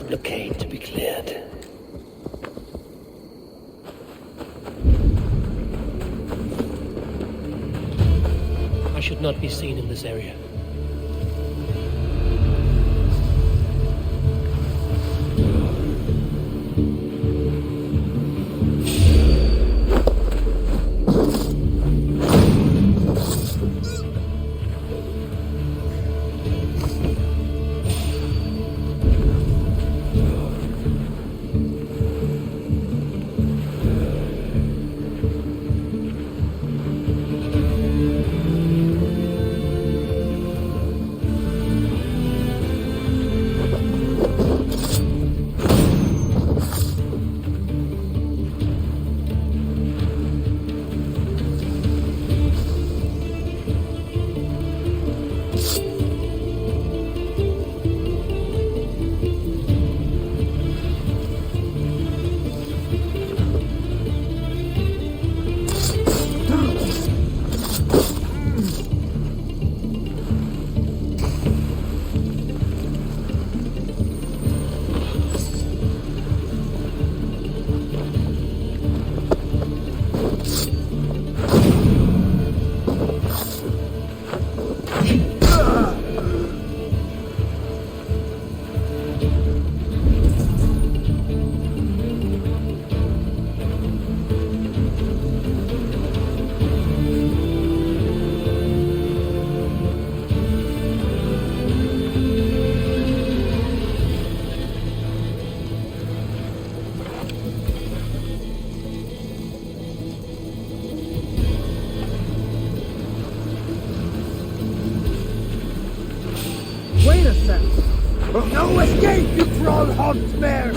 blockade to be cleared. I should not be seen in this area. Wait a sec! No escape, you troll huntsmare!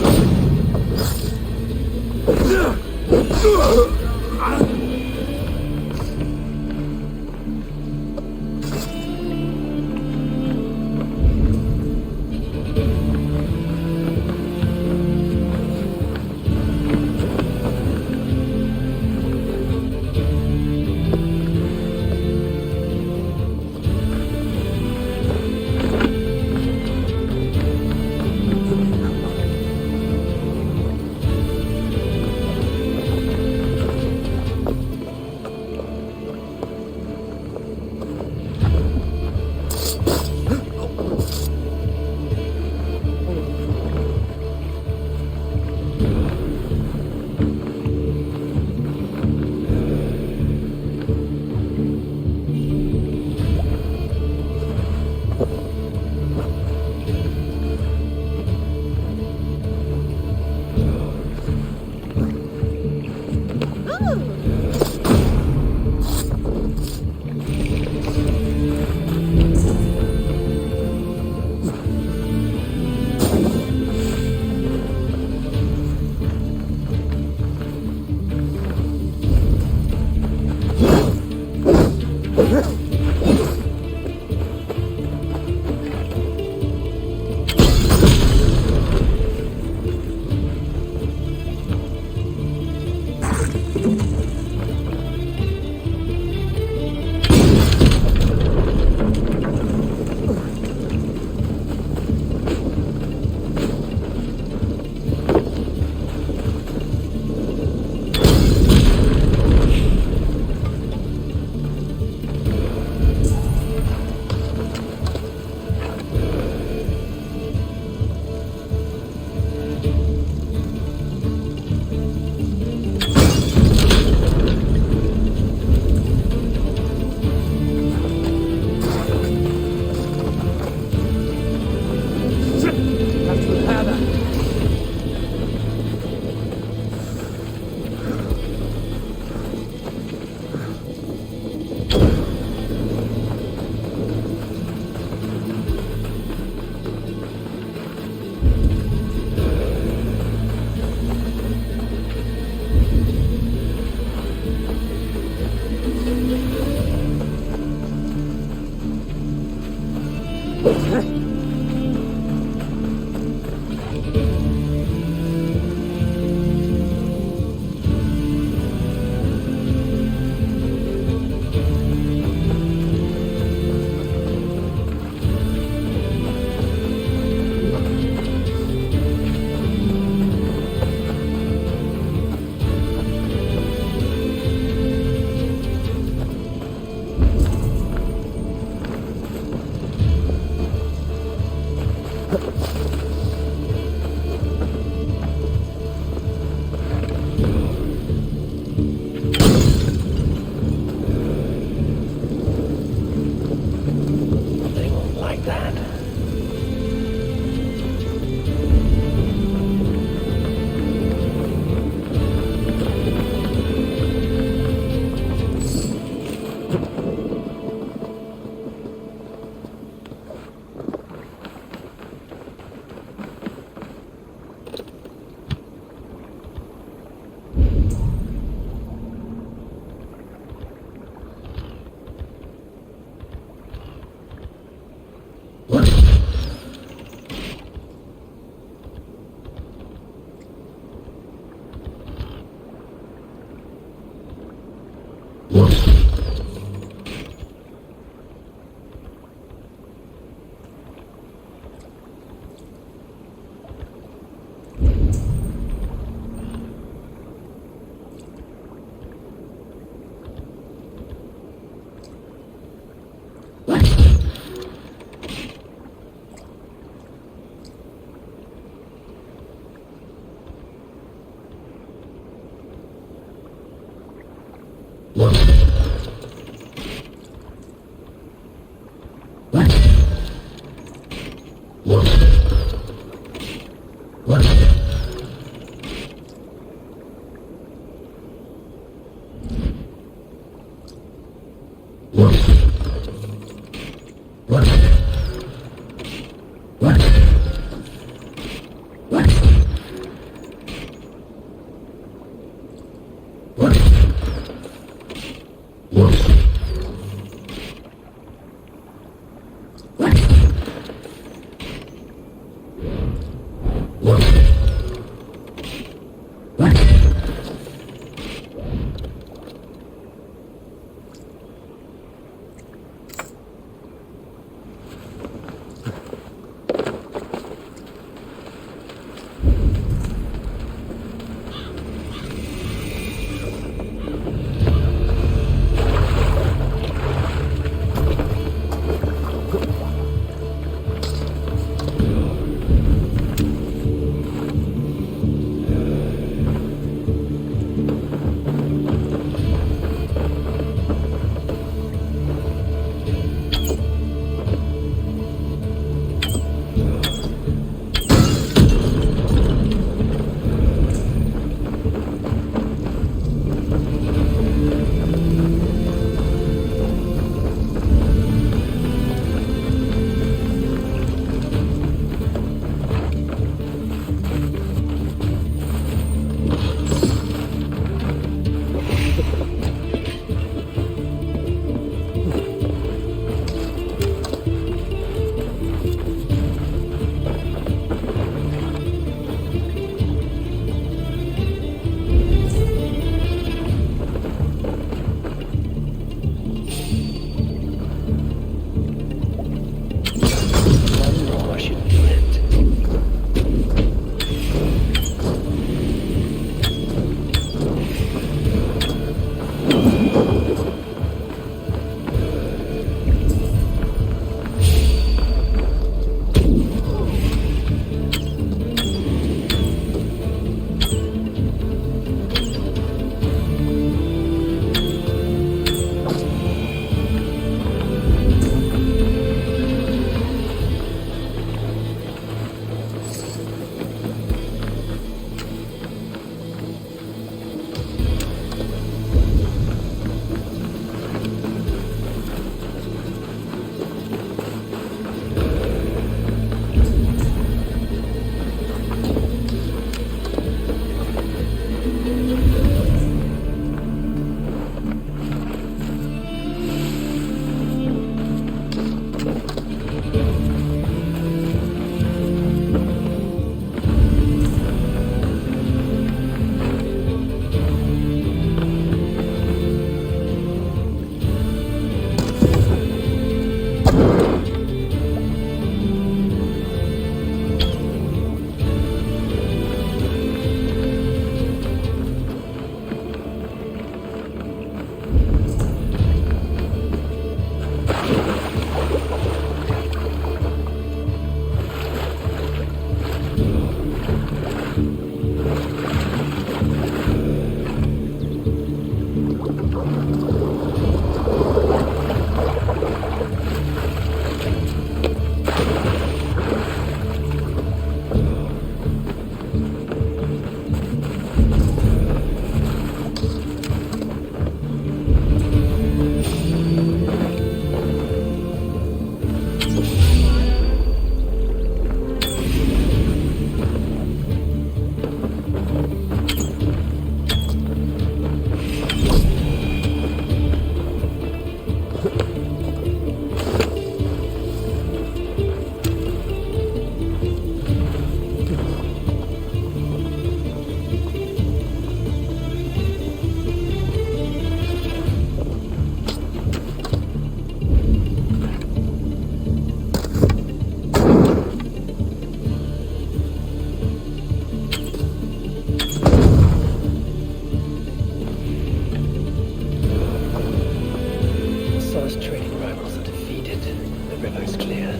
it. The river's clear.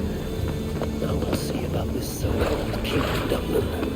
Now we'll see about this so-called King of Dublin.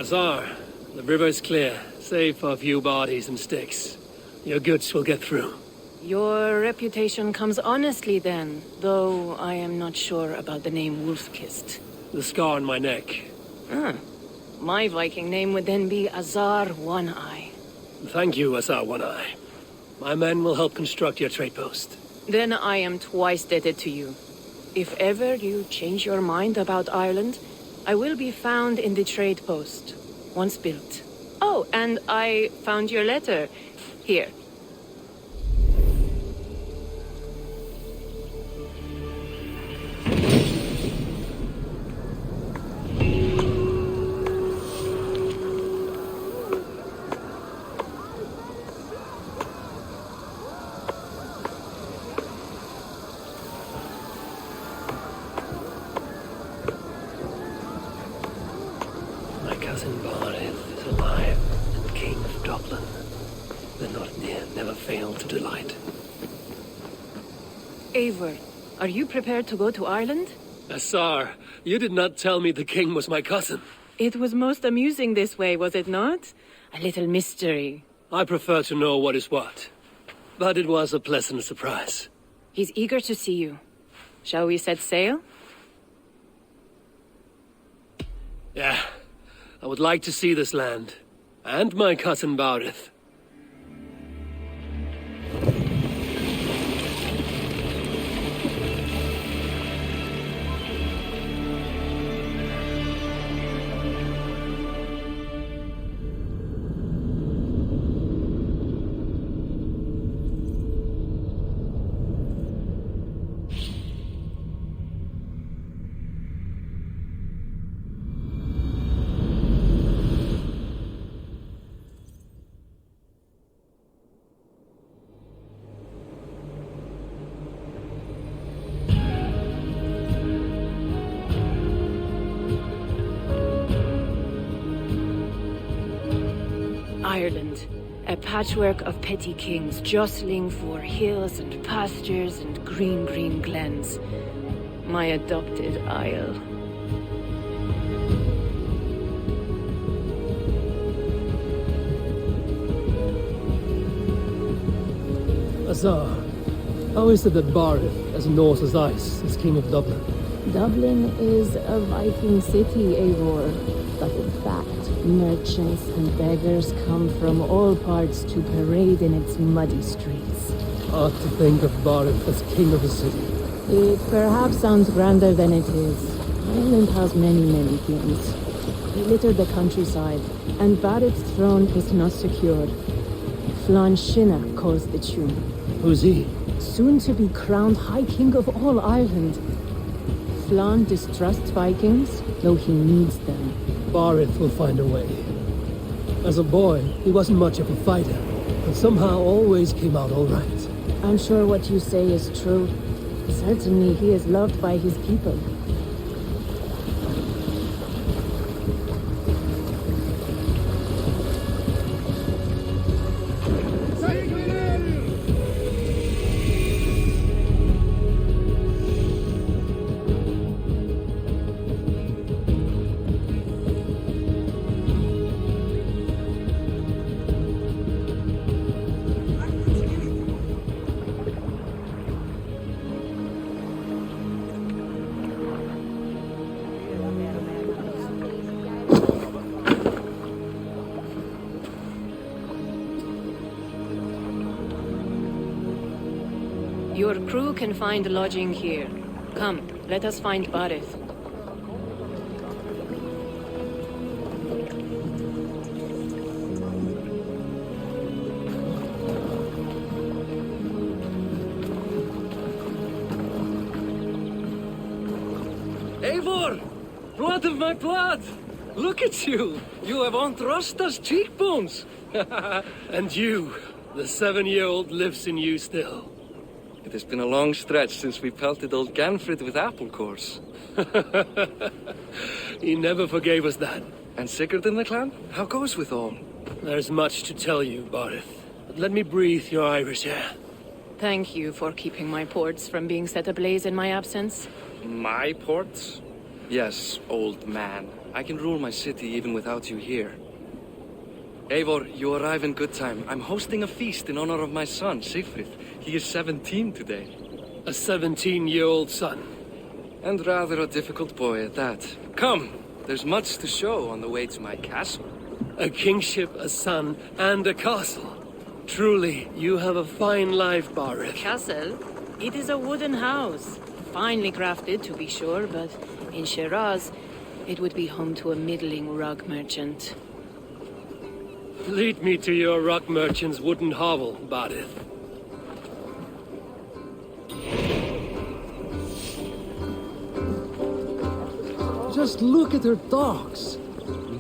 Azar, the river's clear, save for a few bodies and sticks. Your goods will get through. Your reputation comes honestly then, though I am not sure about the name Wolf-Kissed. The scar on my neck. My Viking name would then be Azar One-Eye. Thank you, Azar One-Eye. My men will help construct your trade post. Then I am twice indebted to you. If ever you change your mind about Ireland, I will be found in the trade post, once built. Oh, and I found your letter. Here. My cousin Barith is alive and king of Dublin. The Northnir never failed to delight. Eivor, are you prepared to go to Ireland? Azar, you did not tell me the king was my cousin. It was most amusing this way, was it not? A little mystery. I prefer to know what is what. But it was a pleasant surprise. He's eager to see you. Shall we set sail? Yeah, I would like to see this land. And my cousin Barith. Ireland. A patchwork of petty kings jostling for hills and pastures and green glens. My adopted isle. Azar, how is it that Barith, as Norse as ice, is king of Dublin? Dublin is a Viking city, Eivor. But in fact, merchants and beggars come from all parts to parade in its muddy streets. Hard to think of Barith as king of a city. It perhaps sounds grander than it is. Ireland has many kings. They litter the countryside, and Barith's throne is not secured. Flann Sinna calls the tune. Who's he? Soon to be crowned High King of all Ireland. Flann distrusts Vikings, though he needs them. Barith will find a way. As a boy, he wasn't much of a fighter, but somehow always came out all right. I'm sure what you say is true. Certainly he is loved by his people. Your crew can find lodging here. Come, let us find Barith. Eivor! Blood of my blood! Look at you! You have Aunt Rosta's cheekbones! And you, the 7-year-old lives in you still. It has been a long stretch since we pelted old Ganfrid with apple cores. He never forgave us that. And Sigurd in the clan? How goes with all? There's much to tell you, Barith. But let me breathe your Irish air. Thank you for keeping my ports from being set ablaze in my absence. My ports? Yes, old man. I can rule my city even without you here. Eivor, you arrive in good time. I'm hosting a feast in honor of my son, Sigfrid. He is 17 today. A 17-year-old son. And rather a difficult boy at that. Come, there's much to show on the way to my castle. A kingship, a son, and a castle. Truly, you have a fine life, Barith. Castle? It is a wooden house. Finely crafted, to be sure, but in Shiraz, it would be home to a middling rug merchant. Lead me to your rock merchant's wooden hovel, Barith. Just look at her docks.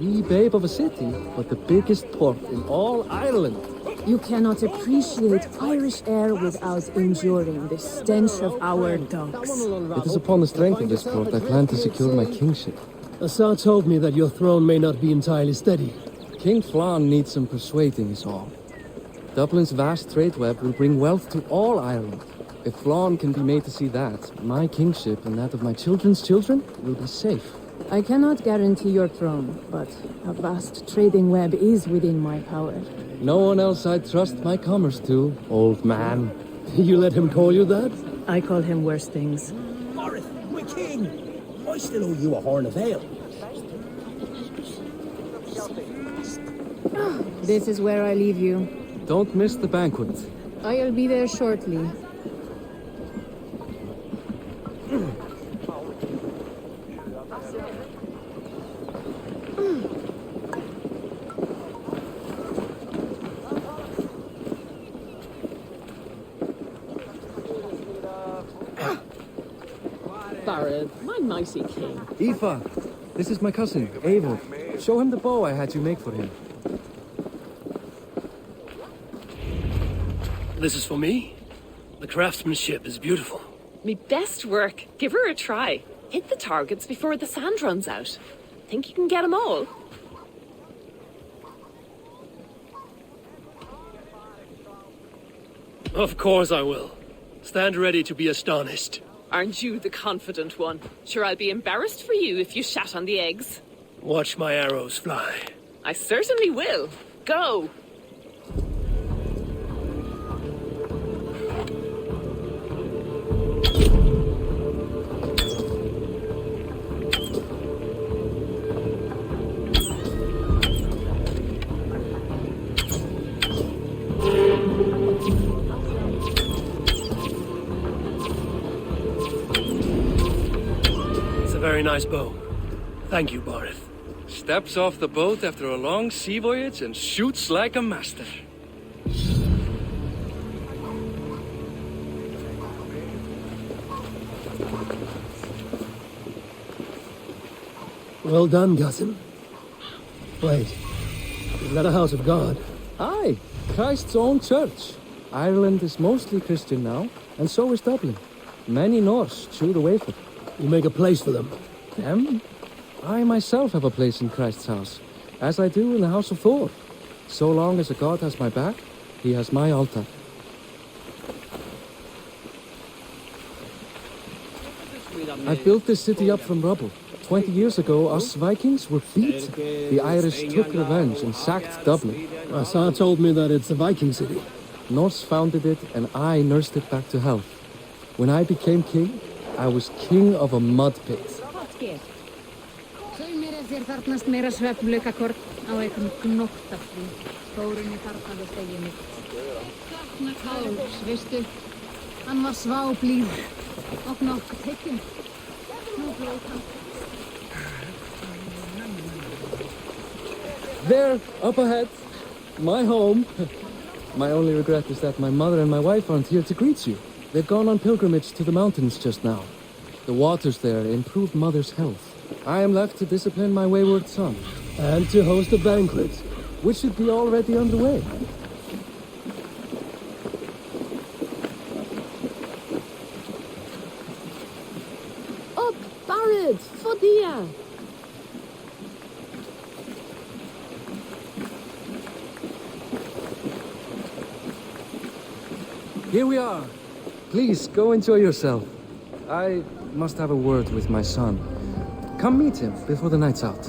Wee babe of a city, but the biggest port in all Ireland. You cannot appreciate Irish air without enduring the stench of our docks. It is upon the strength of this port I plan to secure my kingship. Assar told me that your throne may not be entirely steady. King Flann needs some persuading is all. Dublin's vast trade web will bring wealth to all Ireland. If Flann can be made to see that, my kingship and that of my children's children will be safe. I cannot guarantee your throne, but a vast trading web is within my power. No one else I'd trust my commerce to, old man. You let him call you that? I call him worse things. Barith, my king! I still owe you a horn of ale. This is where I leave you. Don't miss the banquet. I'll be there shortly. Barith, my nicey king. Aoife, this is my cousin, Eivor. Show him the bow I had you make for him. This is for me? The craftsmanship is beautiful. Me best work. Give her a try. Hit the targets before the sand runs out. Think you can get them all? Of course I will. Stand ready to be astonished. Aren't you the confident one? Sure, I'll be embarrassed for you if you shat on the eggs. Watch my arrows fly. I certainly will. Go! Very nice bow. Thank you, Barith. Steps off the boat after a long sea voyage and shoots like a master. Well done, cousin. Wait. Is that a house of God? Aye, Christ's own church. Ireland is mostly Christian now, and so is Dublin. Many Norse chew the wafer. You make a place for them. Them? I myself have a place in Christ's house, as I do in the house of Thor. So long as a god has my back, he has my altar. I've built this city up from rubble. 20 years ago, us Vikings were beat. The Irish took revenge and sacked Dublin. Assar told me that it's a Viking city. Norse founded it, and I nursed it back to health. When I became king, I was king of a mud pit. Þér þarfnast meira svefnlaukakorn á einhvern gnótt af því. Þórunni þarna við stegið mitt. Þarna Káls, veistu? Hann var sváblíður og nokkuð tekinn. Nú blóð hann. There, up ahead. My home. My only regret is that my mother and my wife aren't here to greet you. They've gone on pilgrimage to the mountains just now. The waters there improve Mother's health. I am left to discipline my wayward son. And to host a banquet. Which should be already underway. Up, Barret! Fodia! Here we are. Please, go enjoy yourself. I must have a word with my son. Come meet him before the night's out.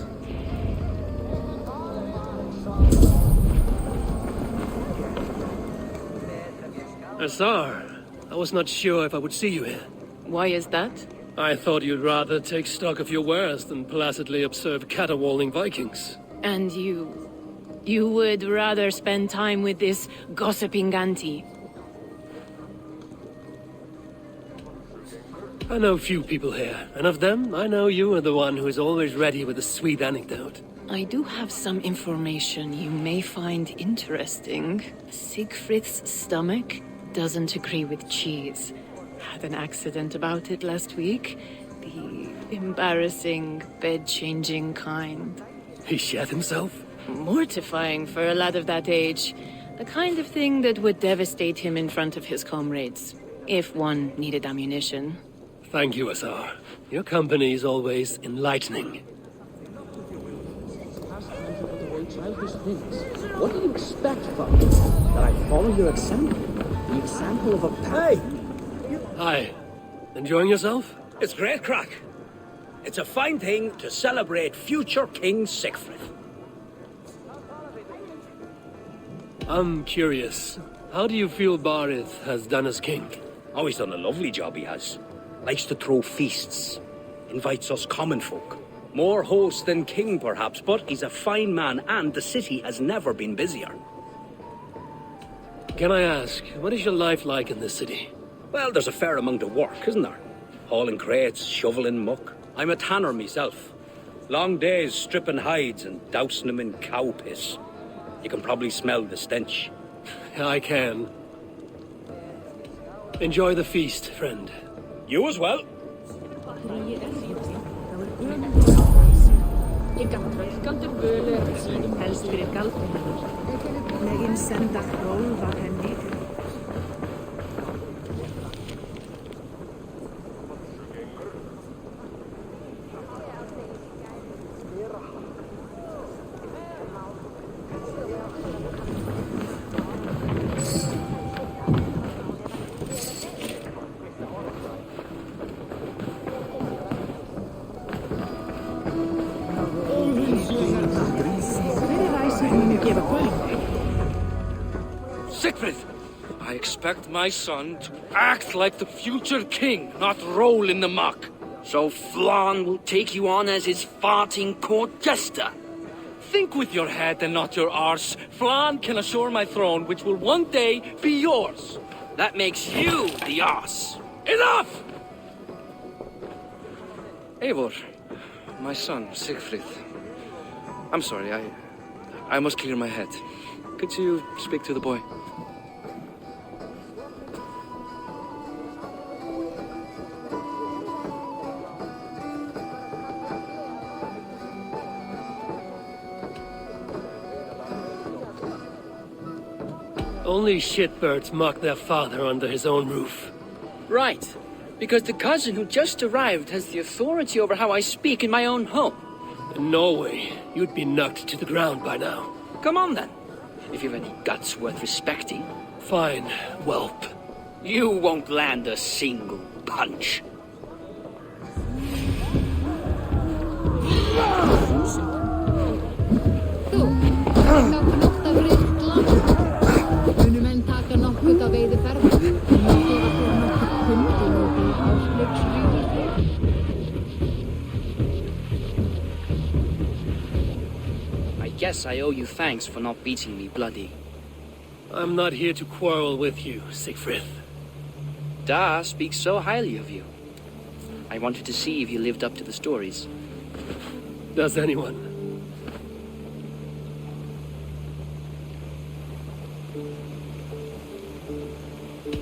Assar, I was not sure if I would see you here. Why is that? I thought you'd rather take stock of your wares than placidly observe caterwauling Vikings. And you... you would rather spend time with this gossiping auntie? I know few people here, and of them, I know you are the one who is always ready with a sweet anecdote. I do have some information you may find interesting. Siegfried's stomach doesn't agree with cheese. Had an accident about it last week. The embarrassing, bed-changing kind. He shat himself? Mortifying for a lad of that age. The kind of thing that would devastate him in front of his comrades. If one needed ammunition. Thank you, Assar. Your company is always enlightening. What do you expect from me? That I follow your example? The example of a... Hey! Hi. Enjoying yourself? It's great crack. It's a fine thing to celebrate future King Siegfried. I'm curious. How do you feel Barith has done as king? Oh, he's done a lovely job, he has. Likes to throw feasts. Invites us common folk. More host than king, perhaps, but he's a fine man, and the city has never been busier. Can I ask, what is your life like in this city? Well, there's a fair amount of work, isn't there? Hauling crates, shoveling muck. I'm a tanner myself. Long days stripping hides and dousing them in cow piss. You can probably smell the stench. I can. Enjoy the feast, friend. You as well. Ég gaf tröllgandur völu eftir sínum helst fyrir galdur hennar. Megin senda hróð af henni. expect my son to act like the future king, not roll in the muck. So Flann will take you on as his farting court jester? Think with your head and not your arse. Flann can assure my throne, which will one day be yours. That makes you the arse. Enough! Eivor, my son, Siegfried. I'm sorry, I must clear my head. Could you speak to the boy? Only shitbirds mock their father under his own roof. Right. Because the cousin who just arrived has the authority over how I speak in my own home. In Norway, you'd be knocked to the ground by now. Come on then. If you've any guts worth respecting. Fine, whelp. You won't land a single punch. I guess I owe you thanks for not beating me bloody. I'm not here to quarrel with you, Siegfried. Da speaks so highly of you. I wanted to see if you lived up to the stories. Does anyone?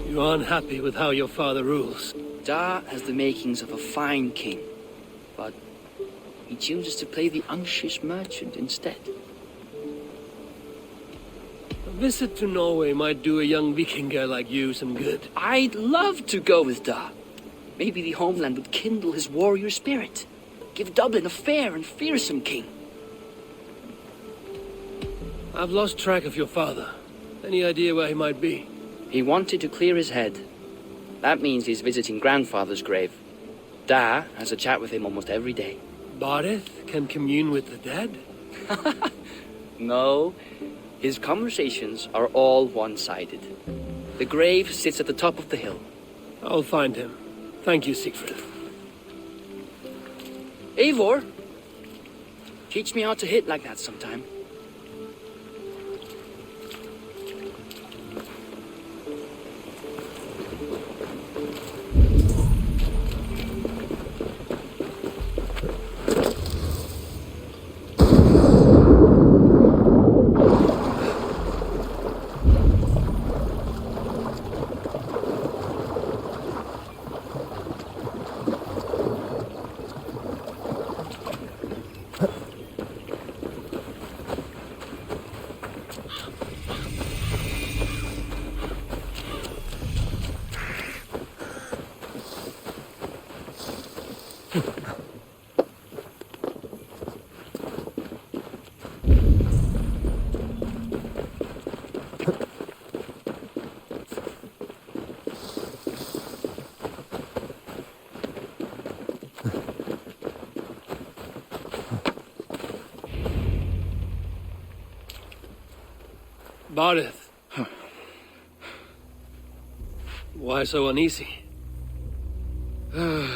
You're unhappy with how your father rules. Da has the makings of a fine king, but he chooses to play the unctuous merchant instead. A visit to Norway might do a young Vikinger like you some good. I'd love to go with Da. Maybe the homeland would kindle his warrior spirit. Give Dublin a fair and fearsome king. I've lost track of your father. Any idea where he might be? He wanted to clear his head. That means he's visiting grandfather's grave. Da has a chat with him almost every day. Barith can commune with the dead? No, his conversations are all one-sided. The grave sits at the top of the hill. I'll find him. Thank you, Siegfried. Eivor, teach me how to hit like that sometime. Barith. Why so uneasy? A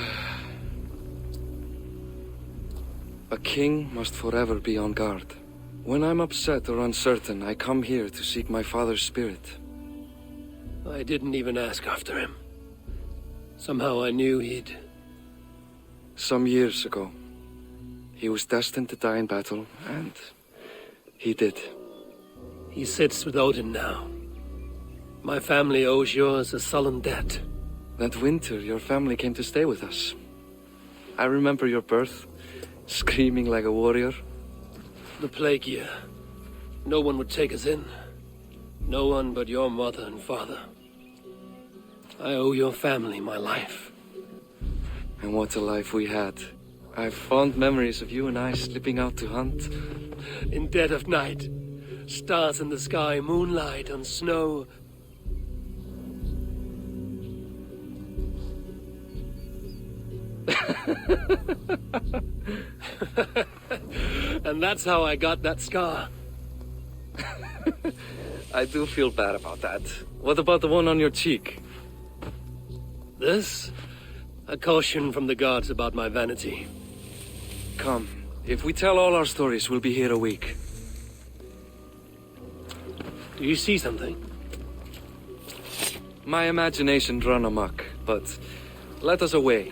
king must forever be on guard. When I'm upset or uncertain, I come here to seek my father's spirit. I didn't even ask after him. Somehow I knew he'd... Some years ago, he was destined to die in battle, and he did. He sits with Odin now. My family owes yours a sullen debt. That winter, your family came to stay with us. I remember your birth, screaming like a warrior. The plague year. No one would take us in. No one but your mother and father. I owe your family my life. And what a life we had. I have fond memories of you and I slipping out to hunt. In dead of night. Stars in the sky, moonlight on snow. And that's how I got that scar. I do feel bad about that. What about the one on your cheek? This? A caution from the gods about my vanity. Come, if we tell all our stories, we'll be here a week. Do you see something? My imagination's run amok, but let us away.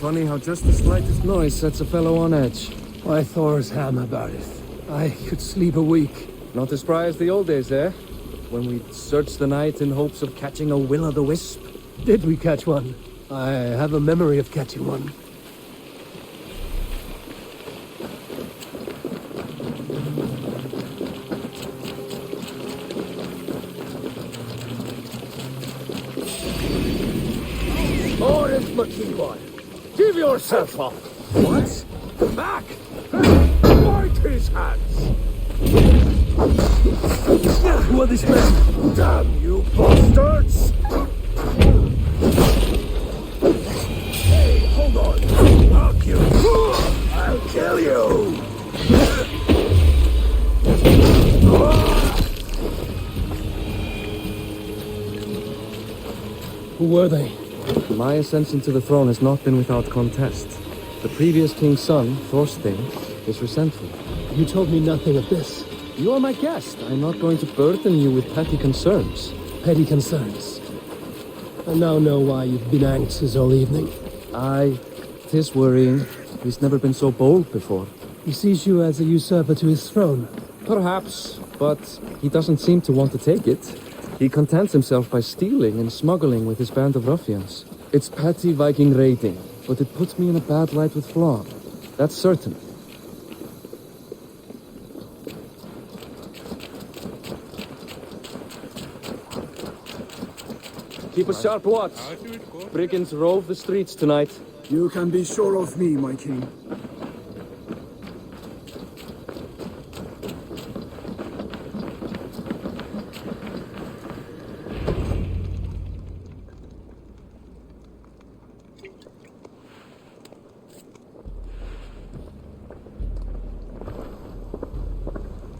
Funny how just the slightest noise sets a fellow on edge. Why Thor's ham about it. I could sleep a week. Not as spry as the old days, eh? When we'd search the night in hopes of catching a will-o'-the-wisp. Did we catch one? I have a memory of catching one. Oris McKeeboy, give yourself up! What? Back! Bite his hands! Who are these men? Damn you bastards! Hey, hold on! I'll kill you! I'll kill you! Who were they? My ascension to the throne has not been without contest. The previous king's son, Thorstein, is resentful. You told me nothing of this. You are my guest. I'm not going to burden you with petty concerns. Petty concerns. I now know why you've been anxious all evening. Aye, 'tis worrying. He's never been so bold before. He sees you as a usurper to his throne. Perhaps, but he doesn't seem to want to take it. He contents himself by stealing and smuggling with his band of ruffians. It's petty Viking raiding, but it puts me in a bad light with Flann. That's certain. Keep a sharp watch. Brigands rove the streets tonight. You can be sure of me, my king.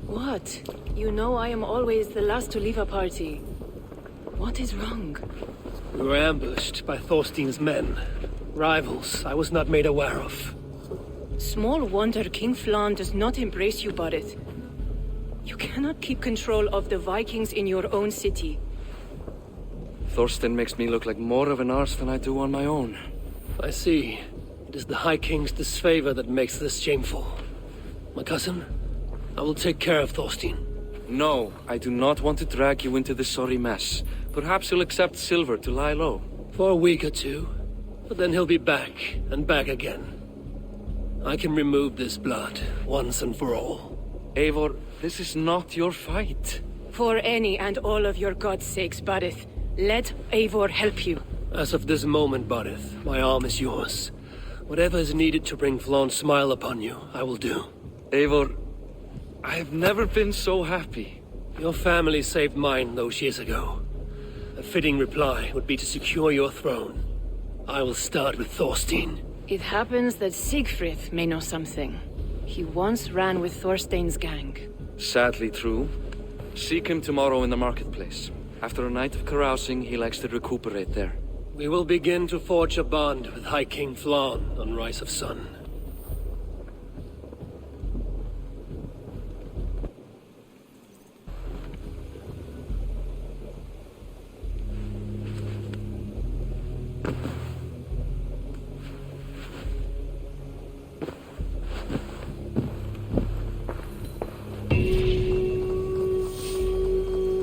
What? You know I am always the last to leave a party. What is wrong? We were ambushed by Thorstein's men. Rivals I was not made aware of. Small wonder King Flann does not embrace you, Barret. You cannot keep control of the Vikings in your own city. Thorstein makes me look like more of an arse than I do on my own. I see. It is the High King's disfavor that makes this shameful. My cousin, I will take care of Thorstein. No, I do not want to drag you into this sorry mess. Perhaps you'll accept silver to lie low. For a week or two, but then he'll be back, and back again. I can remove this blood, once and for all. Eivor, this is not your fight. For any and all of your gods' sakes, Barret, let Eivor help you. As of this moment, Barret, my arm is yours. Whatever is needed to bring Flann's smile upon you, I will do. Eivor, I have never been so happy. Your family saved mine those years ago. A fitting reply would be to secure your throne. I will start with Thorstein. It happens that Siegfried may know something. He once ran with Thorstein's gang. Sadly true. Seek him tomorrow in the marketplace. After a night of carousing, he likes to recuperate there. We will begin to forge a bond with High King Flann on Rise of Sun.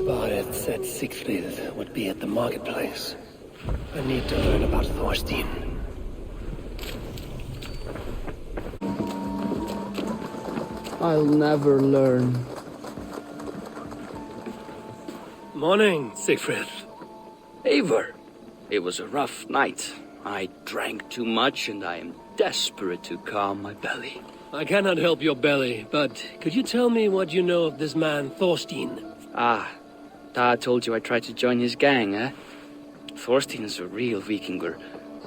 Barret said Siegfried would be at the marketplace. I need to learn about Thorstein. I'll never learn. Morning, Siegfried. Eivor, it was a rough night. I drank too much and I am desperate to calm my belly. I cannot help your belly, but could you tell me what you know of this man, Thorstein? Ah, Dad told you I tried to join his gang, eh? Thorstein is a real Vikinger.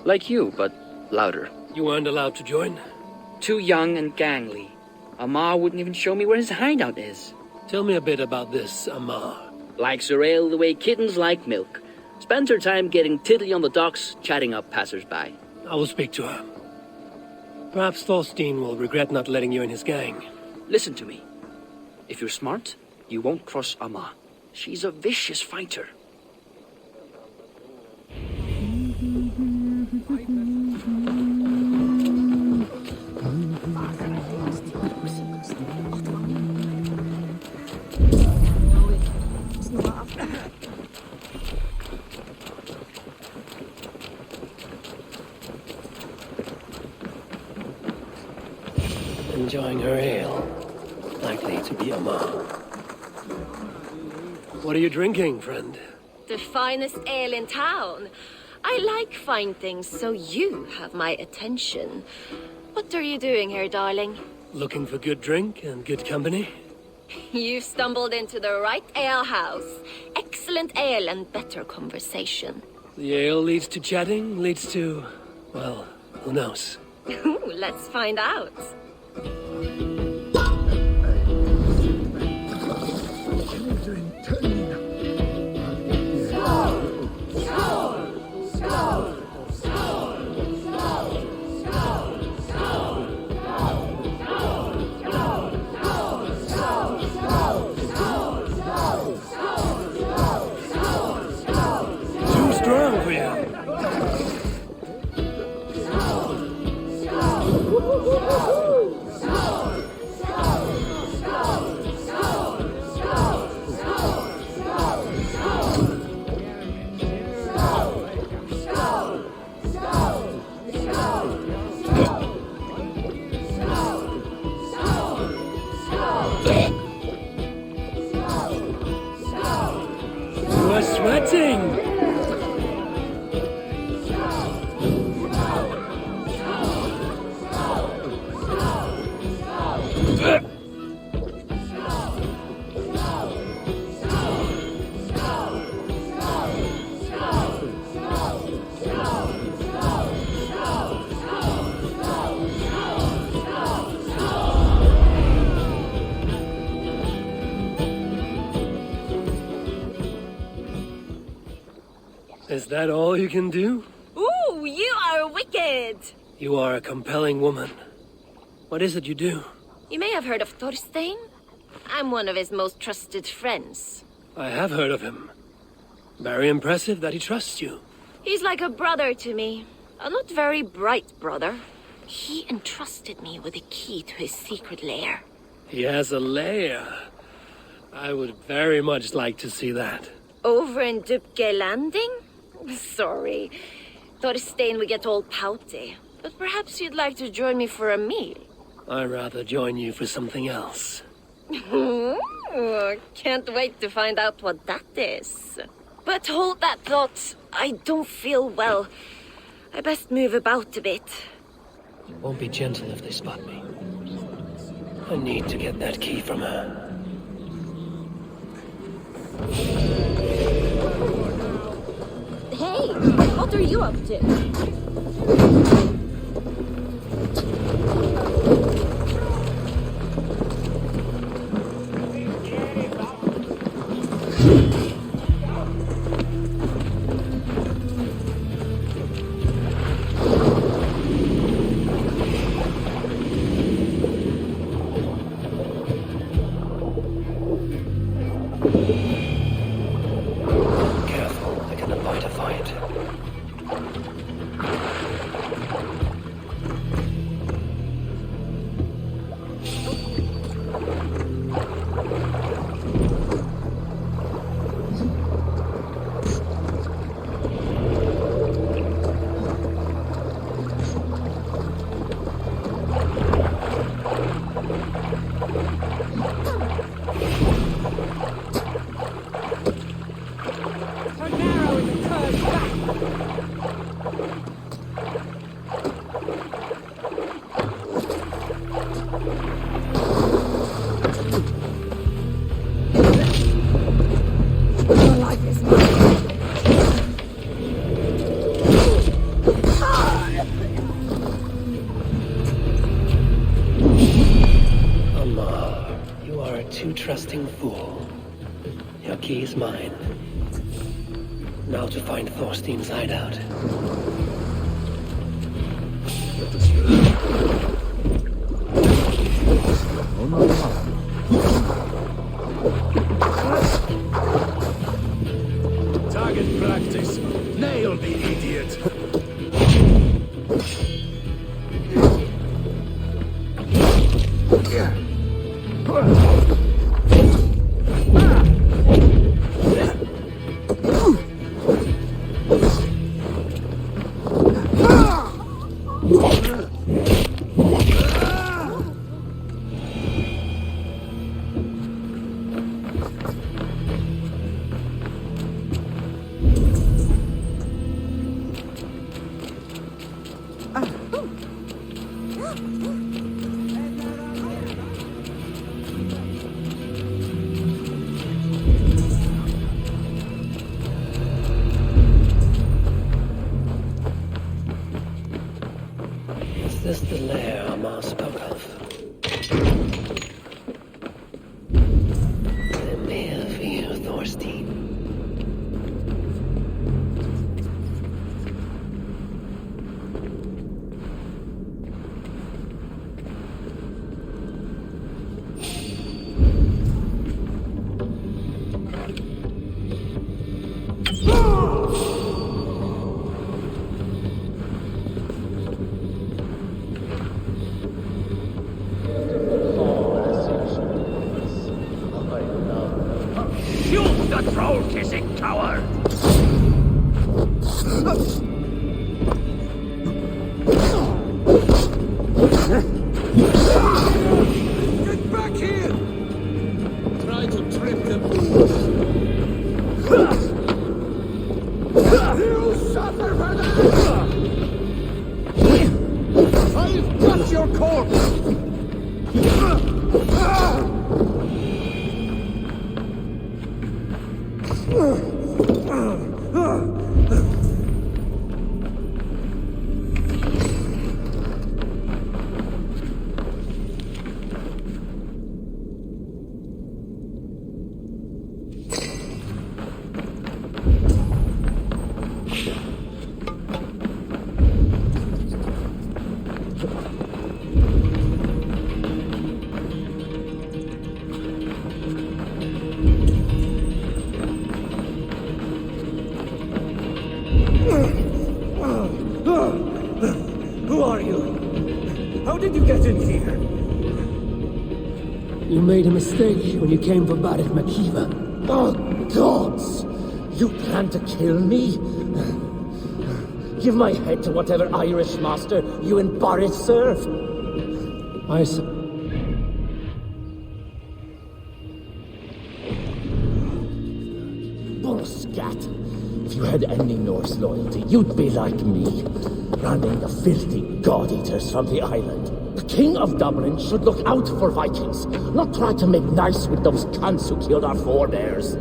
Like you, but louder. You weren't allowed to join? Too young and gangly. Amar wouldn't even show me where his hideout is. Tell me a bit about this Amar. Likes her ale the way kittens like milk. Spends her time getting tiddly on the docks, chatting up passers-by. I will speak to her. Perhaps Thorstein will regret not letting you in his gang. Listen to me. If you're smart, you won't cross Amma. She's a vicious fighter. Enjoying her ale. Likely to be Amar. What are you drinking, friend? The finest ale in town. I like fine things, so you have my attention. What are you doing here, darling? Looking for good drink and good company? You've stumbled into the right ale house. Excellent ale and better conversation. The ale leads to chatting, leads to... well, who knows? Ooh, let's find out. Too strong for you. You are sweating. Is that all you can do? Ooh, you are wicked. You are a compelling woman. What is it you do? You may have heard of Thorstein. I'm one of his most trusted friends. I have heard of him. Very impressive that he trusts you. He's like a brother to me. A not very bright brother. He entrusted me with the key to his secret lair. He has a lair. I would very much like to see that. Over in Dupke Landing? Sorry. Thorstein would get all pouty. But perhaps you'd like to join me for a meal. I'd rather join you for something else. Ooh, can't wait to find out what that is. But hold that thought. I don't feel well. I best move about a bit. Won't be gentle if they spot me. I need to get that key from her. Hey, what are you up to? Careful, they can invite a fight. trusting fool. Your key is mine. Now to find Thorstein's hideout. Target practice. Nail the idiot. Is this the lair Amar spoke of? I'm here for you, Thorstein. Shoot the troll-kissing coward! Get back here! Try to trip them. You suffer for that! I've got your corpse! Who are you? How did you get in here? You made a mistake when you came for Barit Makiva. Oh, gods! You plan to kill me? Give my head to whatever Irish master you and Barit serve. Bullscat! If you had any Norse loyalty, you'd be like me, running the filthy god-eaters from the island. The King of Dublin should look out for Vikings, not try to make nice with those cunts who killed our forebears.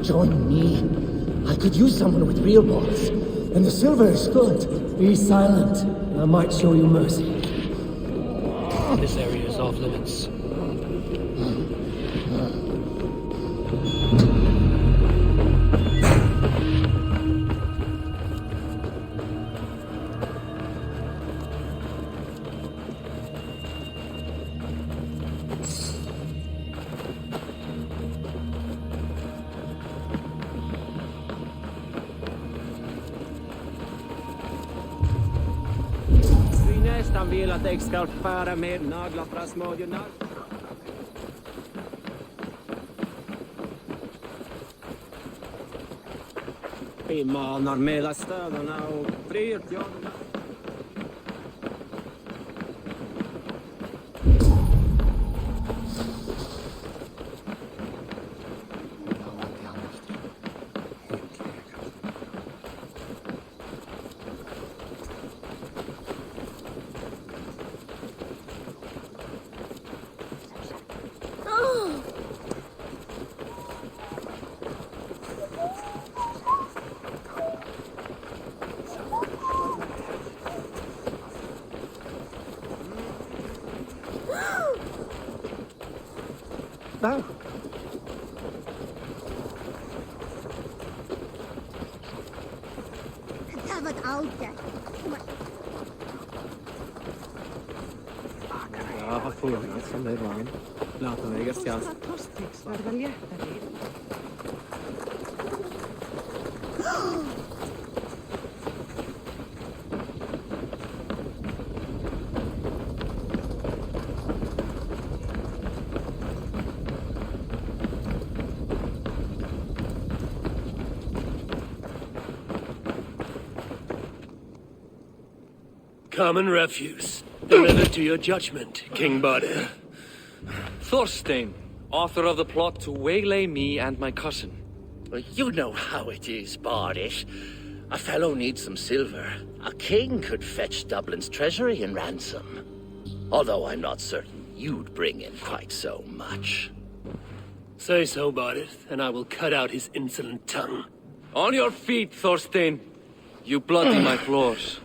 Join me. I could use someone with real balls, and the silver is good. Be silent, and I might show you mercy. This area is off limits. Han vill att jag ska fara med naglar från smådjurna. Vi manar mellan städerna och frihetsjagorna. bow. Ja, har formet som det var. Later meg at skal. Common refuse. Delivered to your judgment, King Bardir. Thorstein, author of the plot to waylay me and my cousin. Well, you know how it is, Bardish. A fellow needs some silver. A king could fetch Dublin's treasury in ransom. Although I'm not certain you'd bring in quite so much. Say so, Bardir, and I will cut out his insolent tongue. On your feet, Thorstein. You bloody my floors.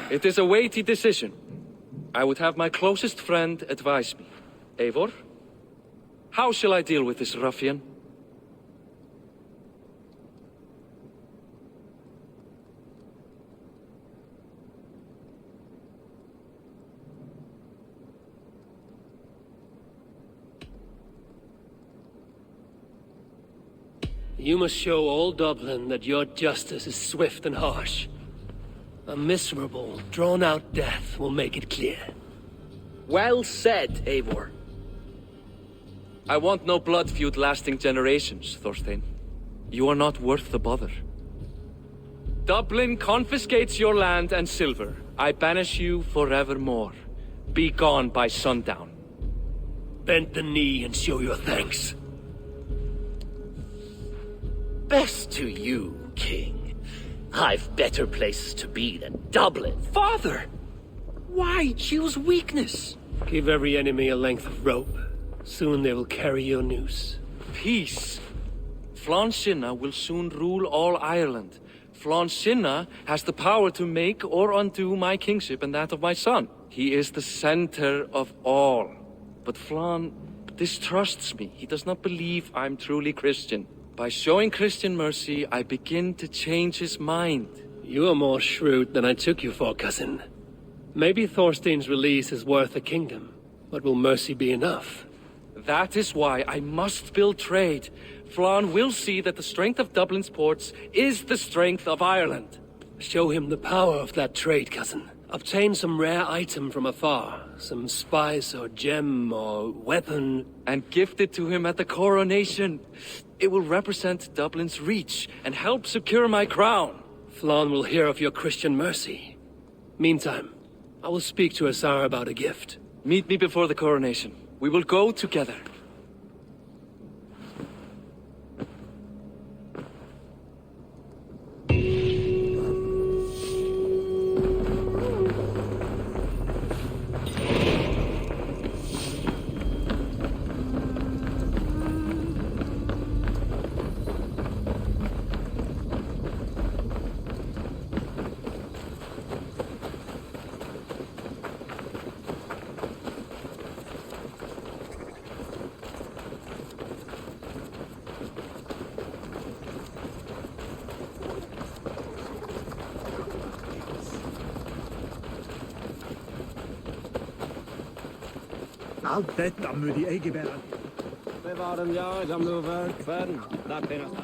It is a weighty decision. I would have my closest friend advise me. Eivor, how shall I deal with this ruffian? You must show all Dublin that your justice is swift and harsh. A miserable, drawn-out death will make it clear. Well said, Eivor. I want no blood feud lasting generations, Thorstein. You are not worth the bother. Dublin confiscates your land and silver. I banish you forevermore. Be gone by sundown. Bend the knee and show your thanks. Best to you, King. I've better places to be than Dublin. Father! Why choose weakness? Give every enemy a length of rope. Soon they will carry your noose. Peace. Flann Sinna will soon rule all Ireland. Flann Sinna has the power to make or undo my kingship and that of my son. He is the center of all. But Flann distrusts me. He does not believe I'm truly Christian. By showing Christian mercy, I begin to change his mind. You are more shrewd than I took you for, cousin. Maybe Thorstein's release is worth a kingdom, but will mercy be enough? That is why I must build trade. Flann will see that the strength of Dublin's ports is the strength of Ireland. Show him the power of that trade, cousin. Obtain some rare item from afar, some spice or gem or weapon, and gift it to him at the coronation. It will represent Dublin's reach and help secure my crown. Flann will hear of your Christian mercy. Meantime, I will speak to Asar about a gift. Meet me before the coronation. We will go together. Allt detta må de ikke være. Bevare dem, ja, gamle over kvelden. Der finnes det.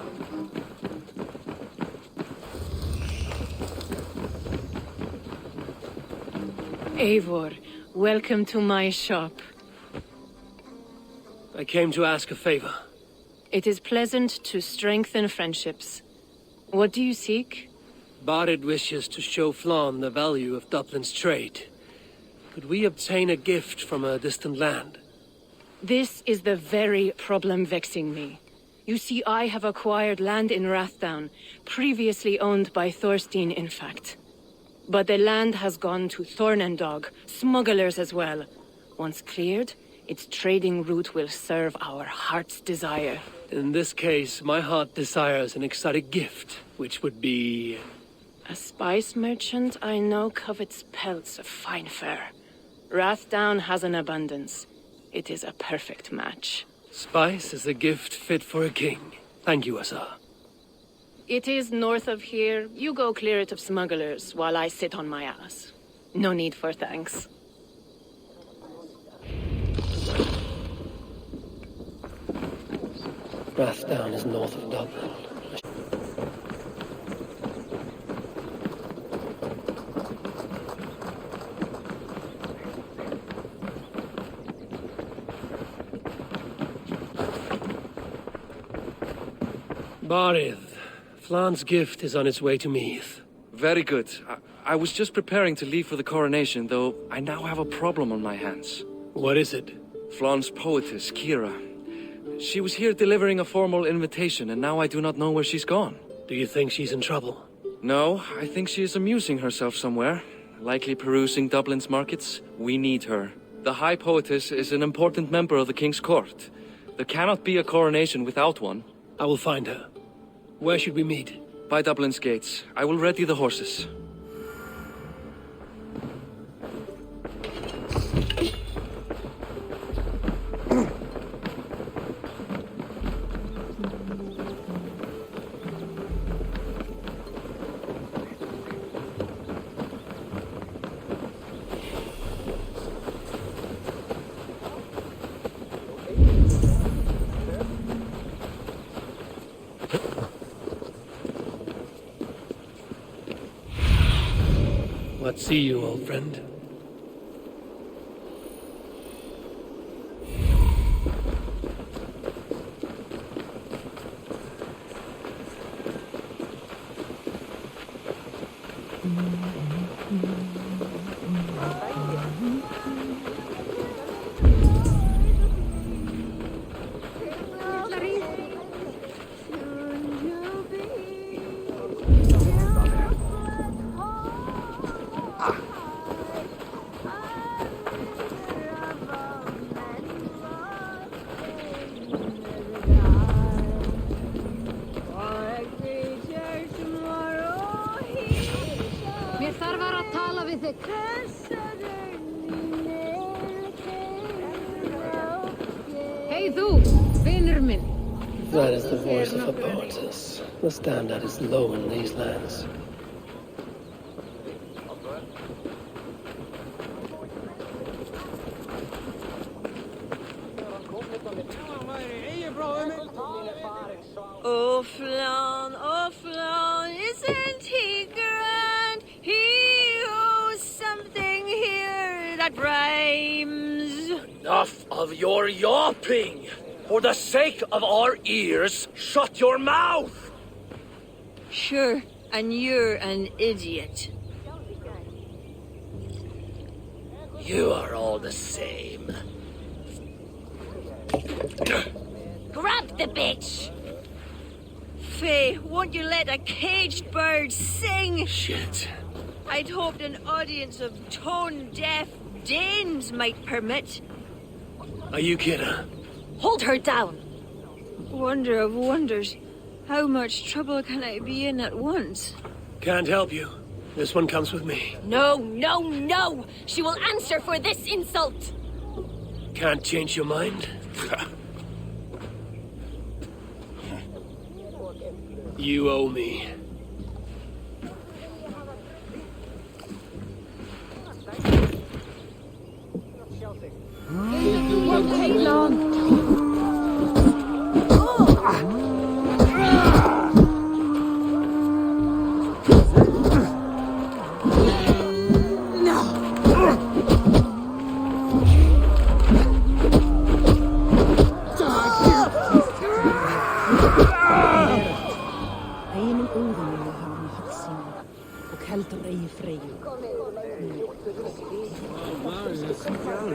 Eivor, welcome to my shop. I came to ask a favor. It is pleasant to strengthen friendships. What do you seek? Barrid wishes to show Flann the value of Dublin's trade. Could we obtain a gift from a distant land? This is the very problem vexing me. You see, I have acquired land in Rathdown, previously owned by Thorstein, in fact. But the land has gone to Thornendog, smugglers as well. Once cleared, its trading route will serve our heart's desire. In this case, my heart desires an exotic gift, which would be... A spice merchant I know covets pelts of fine fur. Rathdown has an abundance. It is a perfect match. Spice is a gift fit for a king. Thank you, Asa. It is north of here. You go clear it of smugglers while I sit on my ass. No need for thanks. Rathdown is north of Dublin. Barith, Flan's gift is on its way to Meath. Very good. I was just preparing to leave for the coronation, though I now have a problem on my hands. What is it? Flan's poetess, Kira. She was here delivering a formal invitation, and now I do not know where she's gone. Do you think she's in trouble? No, I think she is amusing herself somewhere. Likely perusing Dublin's markets. We need her. The High Poetess is an important member of the King's Court. There cannot be a coronation without one. I will find her. Where should we meet? By Dublin's gates. I will ready the horses. What see you, old friend? That is the voice of a poetess. The standard is low in these lands. Oh Flan, isn't he grand? He owes something here that rhymes. Enough of your yawping! For the sake of our ears, shut your mouth! Sure, and you're an idiot. You are all the same. Grab the bitch! Faye, won't you let a caged bird sing? Shit. I'd hoped an audience of tone-deaf Danes might permit. Are you Kira? Hold her down! Wonder of wonders. How much trouble can I be in at once? Can't help you. This one comes with me. No, no, no! She will answer for this insult! Can't change your mind? You owe me. Won't take long.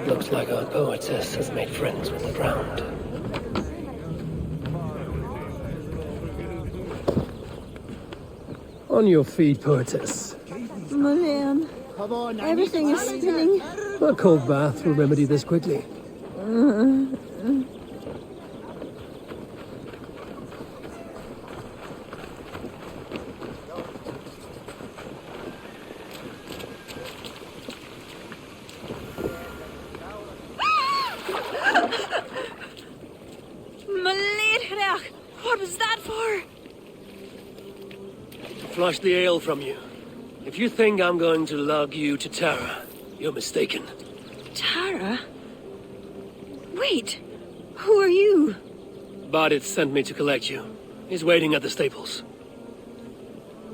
Looks like our poetess has made friends with the ground. On your feet, poetess. Mulian, everything is spinning. A cold bath will remedy this quickly. was that for? Flush the ale from you. If you think I'm going to lug you to Tara, you're mistaken. Tara? Wait, who are you? Bardith sent me to collect you. He's waiting at the stables.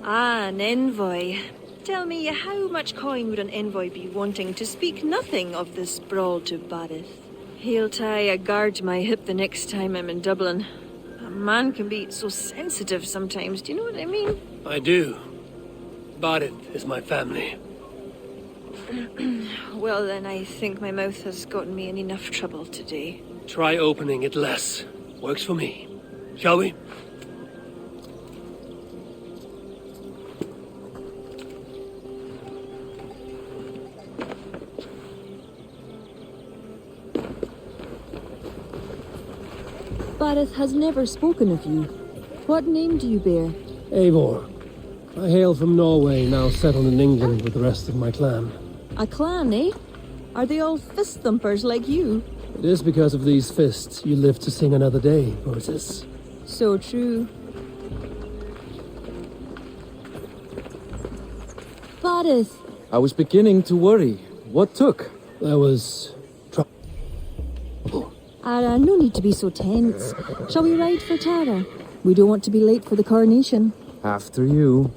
Ah, an envoy. Tell me, how much coin would an envoy be wanting, to speak nothing of this brawl to Bardith? He'll tie a guard to my hip the next time I'm in Dublin. A man can be so sensitive sometimes, do you know what I mean? I do. Bardith is my family. Well, then I think my mouth has gotten me in enough trouble today. Try opening it less. Works for me. Shall we? Bardith has never spoken of you. What name do you bear? Eivor. I hail from Norway, now settled in England with the rest of my clan. A clan, eh? Are they all fist thumpers like you? It is because of these fists you live to sing another day, Moses. So true. Bardith. I was beginning to worry. What took? There was trouble. No need to be so tense. Shall we ride for Tara? We don't want to be late for the coronation. After you.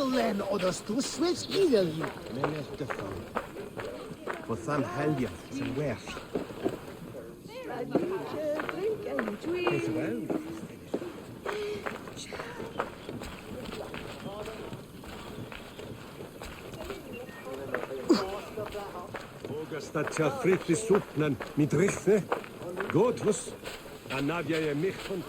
Len others to switch either you. Men is the fun. For some helja, some wear. Ågesta tja fritt I sopnen, mit richtne. Godvus, anavja je michon.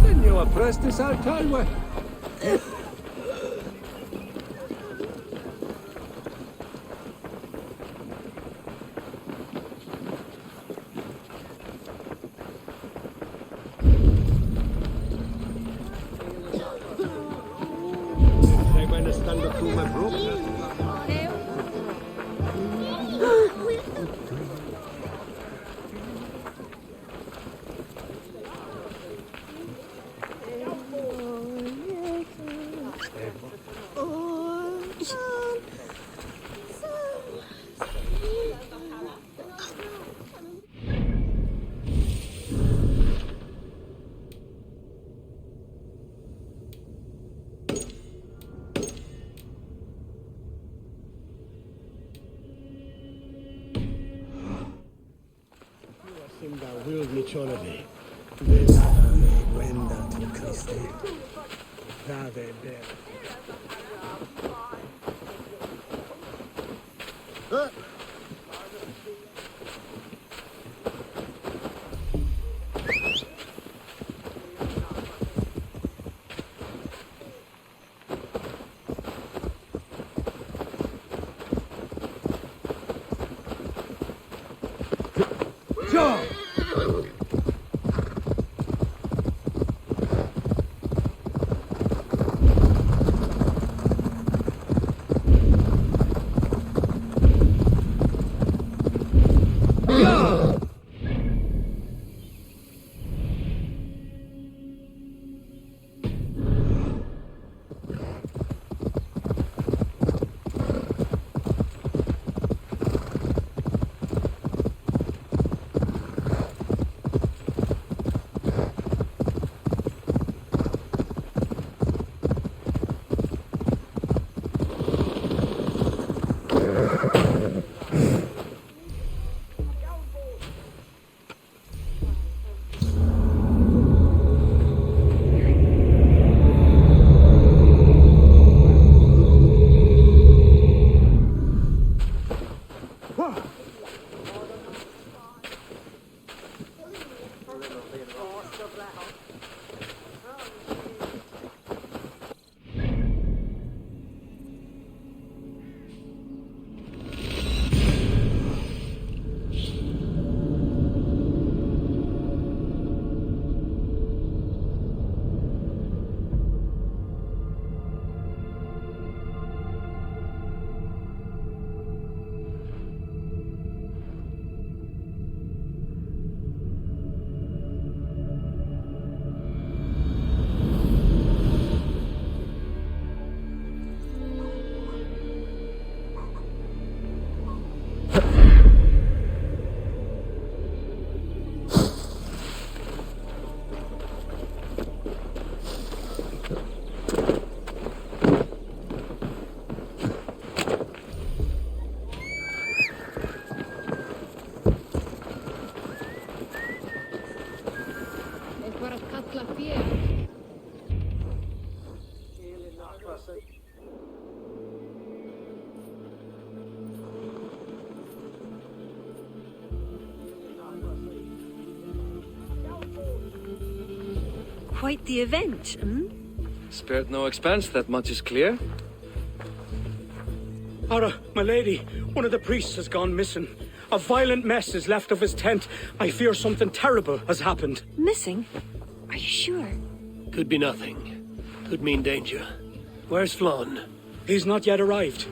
Then you are pressed this out time. Enda will me cholabe. Velame wenda to Christe. Rave bel. Quite the event, hmm? Spared no expense, that much is clear. Ara, my lady, one of the priests has gone missing. A violent mess is left of his tent. I fear something terrible has happened. Missing? Are you sure? Could be nothing. Could mean danger. Where's Flann? He's not yet arrived.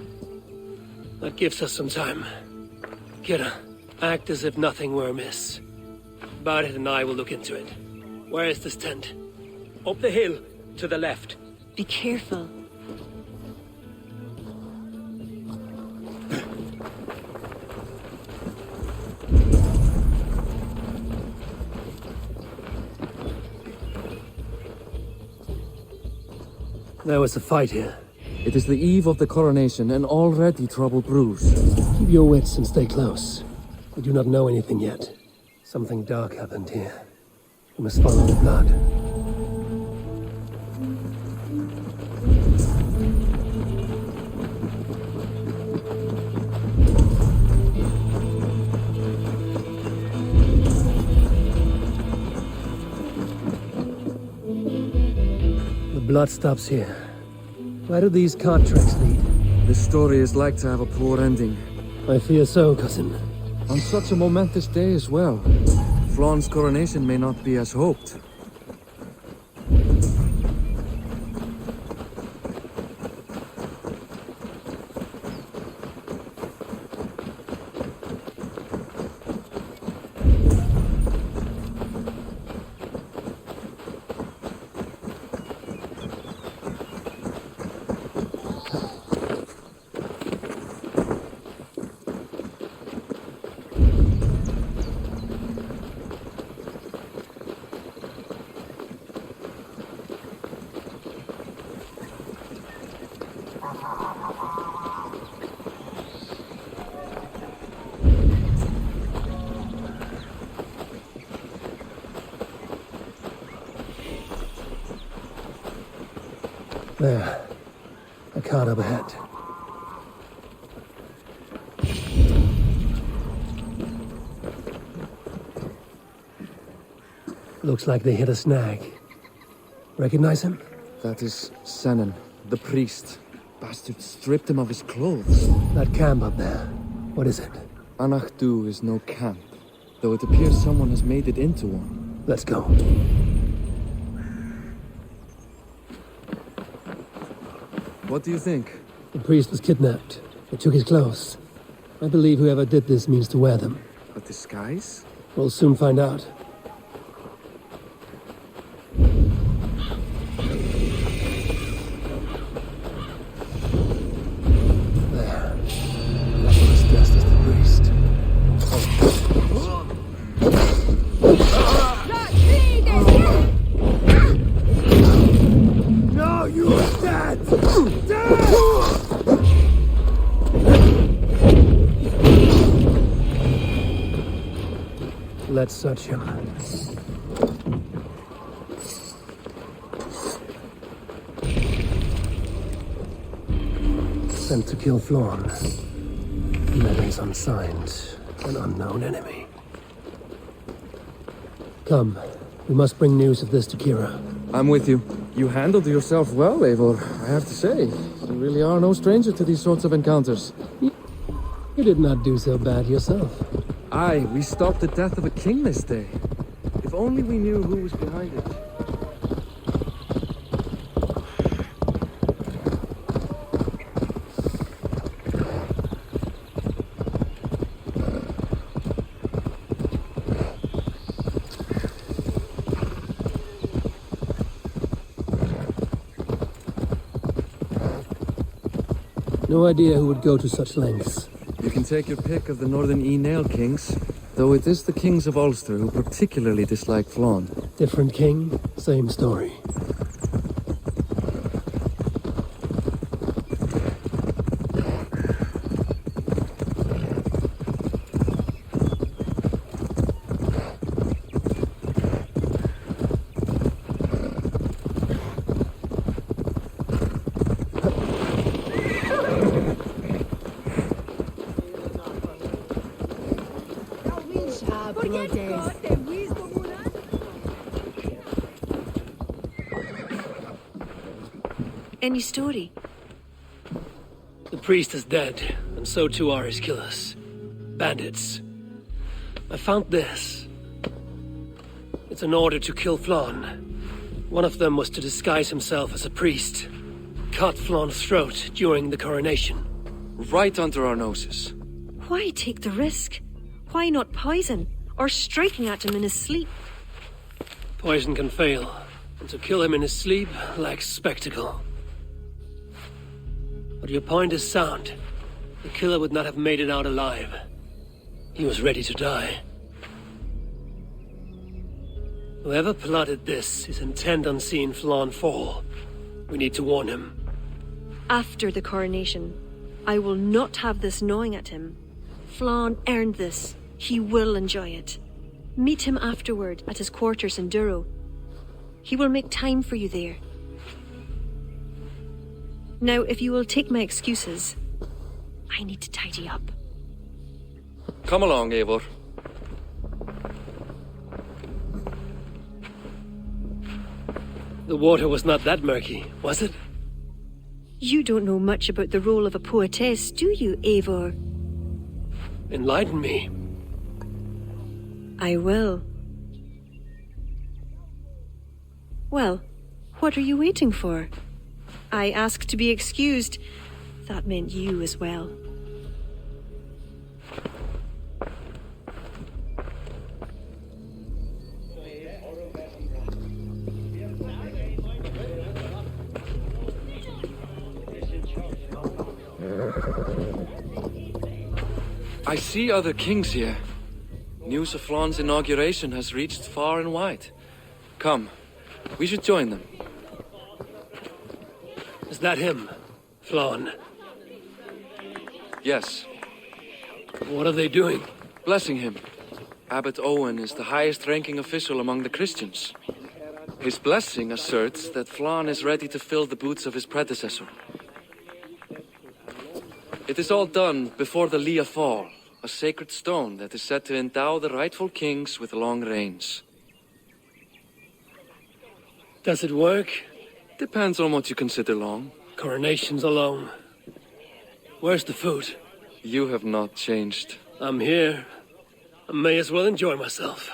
That gives us some time. Kira, act as if nothing were amiss. Barret and I will look into it. Where is this tent? Up the hill, to the left. Be careful. There was a fight here. It is the eve of the coronation, and already trouble brews. Keep your wits and stay close. We do not know anything yet. Something dark happened here. We must follow the blood. The blood stops here. Where do these cart tracks lead? This story is like to have a poor ending. I fear so, cousin. On such a momentous day as well. Flann's coronation may not be as hoped. There. A cart up ahead. Looks like they hit a snag. Recognize him? That is Senan, the priest. Bastard stripped him of his clothes. That camp up there. What is it? Anachdu is no camp, though it appears someone has made it into one. Let's go. What do you think? The priest was kidnapped. They took his clothes. I believe whoever did this means to wear them. A disguise? We'll soon find out. There. That one is dressed as the priest. No, you are dead! Let's search him. Sent to kill Flawn. Letters unsigned. An unknown enemy. Come. We must bring news of this to Kira. I'm with you. You handled yourself well, Eivor, I have to say. You really are no stranger to these sorts of encounters. You did not do so bad yourself. Aye, we stopped the death of a king this day. If only we knew who was behind it. No idea who would go to such lengths. You can take your pick of the Northern Nail kings, though it is the kings of Ulster who particularly dislike Flawn. Different king, same story. Any story? The priest is dead, and so too are his killers. Bandits. I found this. It's an order to kill Flawn. One of them was to disguise himself as a priest. Cut Flawn's throat during the coronation. Right under our noses. Why take the risk? Why not poison? Or striking at him in his sleep? Poison can fail, and to kill him in his sleep lacks spectacle. But your point is sound. The killer would not have made it out alive. He was ready to die. Whoever plotted this is intent on seeing Flawn fall. We need to warn him. After the coronation, I will not have this gnawing at him. Flawn earned this. He will enjoy it. Meet him afterward at his quarters in Duro. He will make time for you there. Now, if you will take my excuses, I need to tidy up. Come along, Eivor. The water was not that murky, was it? You don't know much about the role of a poetess, do you, Eivor? Enlighten me. I will. Well, what are you waiting for? I asked to be excused. That meant you as well. I see other kings here. News of Flawn's inauguration has reached far and wide. Come, we should join them. Is that him? Flawn? Yes. What are they doing? Blessing him. Abbot Owen is the highest-ranking official among the Christians. His blessing asserts that Flann is ready to fill the boots of his predecessor. It is all done before the Lia Fall, a sacred stone that is said to endow the rightful kings with long reigns. Does it work? Depends on what you consider long. Coronations are long. Where's the food? You have not changed. I'm here. I may as well enjoy myself.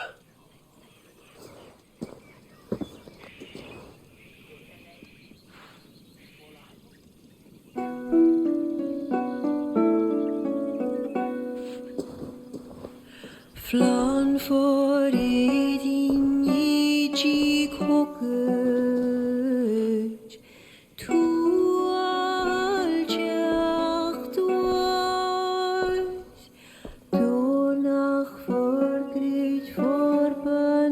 Flan for eating ye cheek hookage to all jacht was donach for great for baniat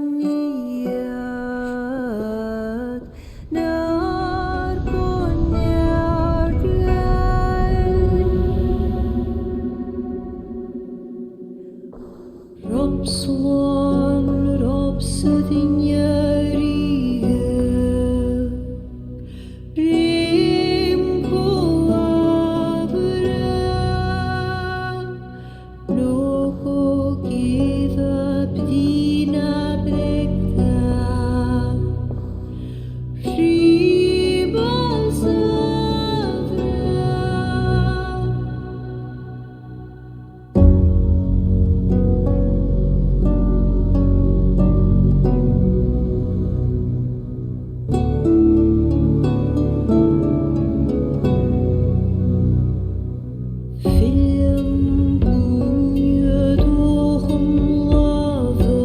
nar boniard Rob Swan, Rob Sudinyaria, Rim Coabra, no go give up Dina Brekta, Ribazavra. Film bunje durch lava,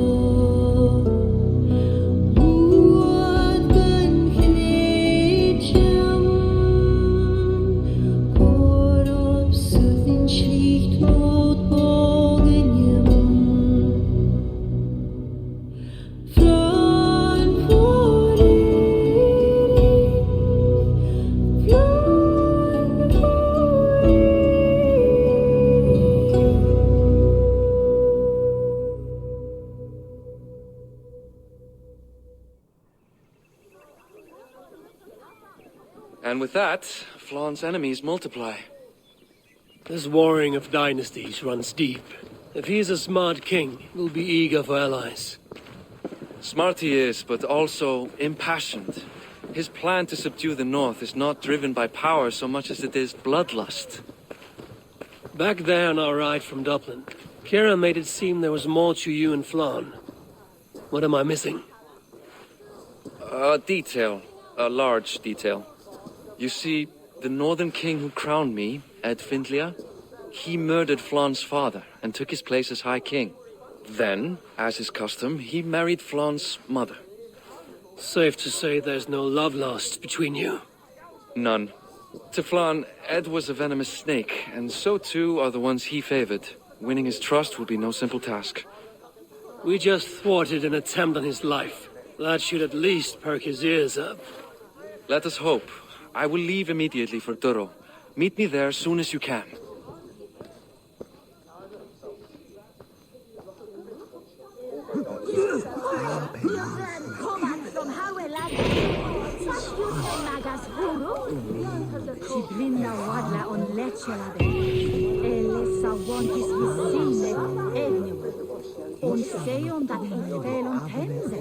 Luad knetjam, Korop sudin schlicht notbogenjem. Flan for And with that, Flann's enemies multiply. This warring of dynasties runs deep. If he is a smart king, he will be eager for allies. Smart he is, but also impassioned. His plan to subdue the north is not driven by power so much as it is bloodlust. Back there on our ride from Dublin, Kira made it seem there was more to you and Flann. What am I missing? A detail. A large detail. You see, the northern king who crowned me, Ed Findlia, he murdered Flann's father and took his place as High King. Then, as is custom, he married Flann's mother. Safe to say there's no love lost between you. None. To Flann, Ed was a venomous snake, and so too are the ones he favored. Winning his trust will be no simple task. We just thwarted an attempt on his life. That should at least perk his ears up. Let us hope. I will leave immediately for Duro. Meet me there as soon as you can. Brinda wadla on lechelade. Elisa wantis visine egnium. On seon dat inspelon tense.